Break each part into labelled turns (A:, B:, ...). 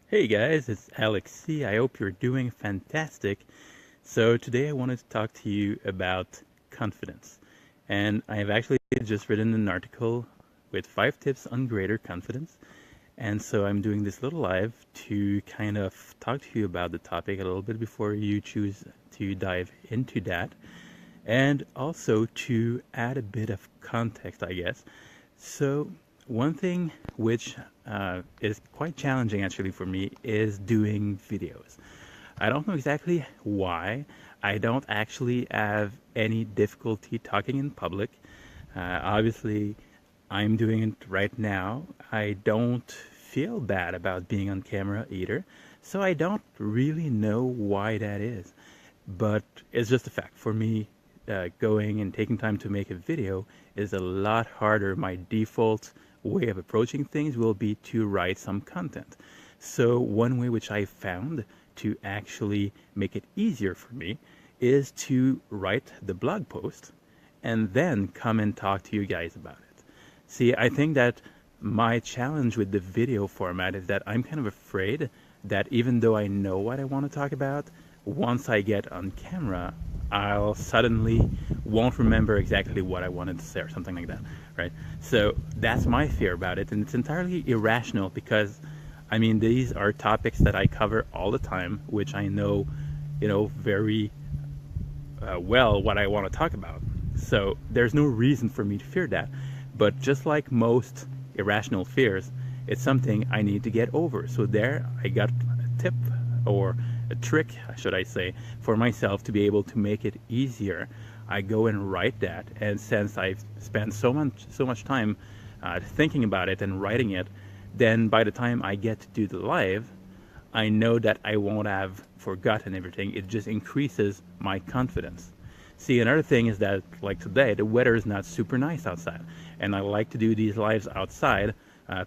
A: Hey guys, it's Alex C. I hope you're doing fantastic. So today I wanted to talk to you about confidence. And I have actually just written an article with 5 tips on greater confidence. And so I'm doing this little live to kind of talk to you about the topic a little bit before you choose to dive into that. And also to add a bit of context, I guess. So, one thing which is quite challenging actually for me is doing videos. I don't know exactly why. I don't actually have any difficulty talking in public. Obviously, I'm doing it right now. I don't feel bad about being on camera either. So I don't really know why that is. But it's just a fact. For me, going and taking time to make a video is a lot harder. My default way of approaching things will be to write some content. So one way which I found to actually make it easier for me is to write the blog post and then come and talk to you guys about it. See, I think that my challenge with the video format is that I'm kind of afraid that even though I know what I want to talk about, once I get on camera, I'll suddenly won't remember exactly what I wanted to say or something like that, right? So that's my fear about it, and it's entirely irrational because, I mean, these are topics that I cover all the time, which I know, very well what I want to talk about. So there's no reason for me to fear that. But just like most irrational fears, it's something I need to get over. So there, I got a tip or a trick, should I say, for myself to be able to make it easier. I go and write that, and since I've spent so much time thinking about it and writing it, then by the time I get to do the live, I know that I won't have forgotten everything. It just increases my confidence. See, another thing is that, like today, the weather is not super nice outside, and I like to do these lives outside,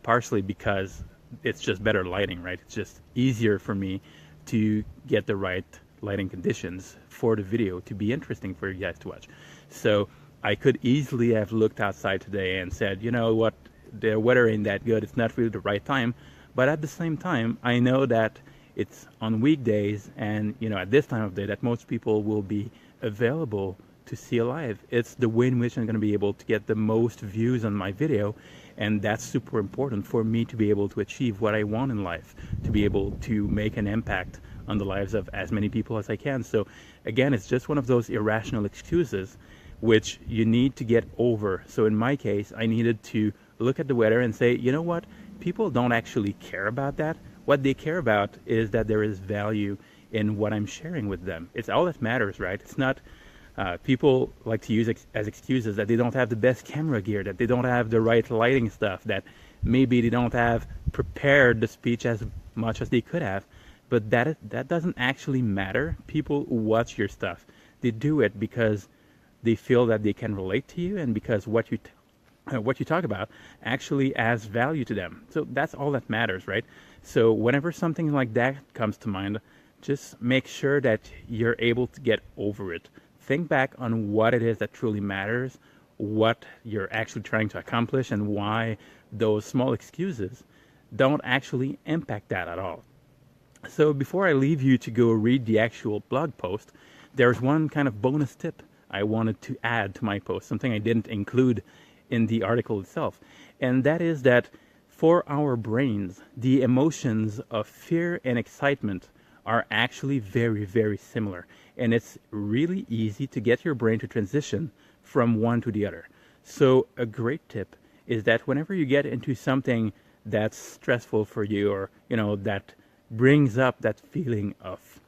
A: partially because it's just better lighting, right? It's just easier for me to get the right lighting conditions for the video to be interesting for you guys to watch. So I could easily have looked outside today and said, you know what, the weather ain't that good. It's not really the right time. But at the same time, I know that it's on weekdays and, at this time of day that most people will be available to see live. It's the way in which I'm going to be able to get the most views on my video, and that's super important for me to be able to achieve what I want in life, to be able to make an impact on the lives of as many people as I can. So again, it's just one of those irrational excuses which you need to get over. So in my case, I needed to look at the weather and say, you know what, people don't actually care about that. What they care about is that there is value in what I'm sharing with them. It's all that matters, right? It's not people like to use as excuses that they don't have the best camera gear, that they don't have the right lighting stuff, that maybe they don't have prepared the speech as much as they could have. But that doesn't actually matter. People who watch your stuff, they do it because they feel that they can relate to you, and because what you talk about actually adds value to them. So that's all that matters, right? So whenever something like that comes to mind, just make sure that you're able to get over it. Think back on what it is that truly matters, what you're actually trying to accomplish, and why those small excuses don't actually impact that at all. So before I leave you to go read the actual blog post, there's one kind of bonus tip I wanted to add to my post, something I didn't include in the article itself. And that is that for our brains, the emotions of fear and excitement are actually very, very similar. And it's really easy to get your brain to transition from one to the other. So a great tip is that whenever you get into something that's stressful for you, or, that brings up that feeling of,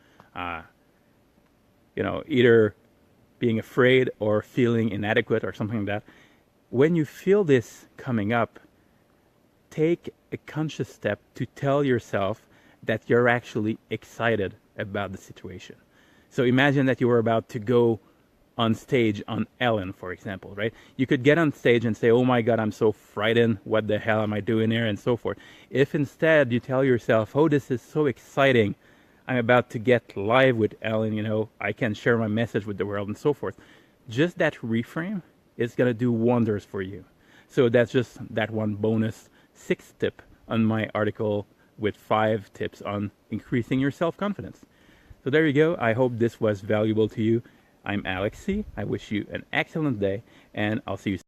A: either being afraid or feeling inadequate or something like that, when you feel this coming up, take a conscious step to tell yourself that you're actually excited about the situation. So imagine that you were about to go on stage on Ellen, for example, right? You could get on stage and say, oh my God, I'm so frightened. What the hell am I doing here? And so forth. If instead you tell yourself, oh, this is so exciting. I'm about to get live with Ellen, I can share my message with the world and so forth. Just that reframe is going to do wonders for you. So that's just that one bonus 6th tip on my article with 5 tips on increasing your self-confidence. So there you go. I hope this was valuable to you. I'm Alex C. I wish you an excellent day, and I'll see you soon.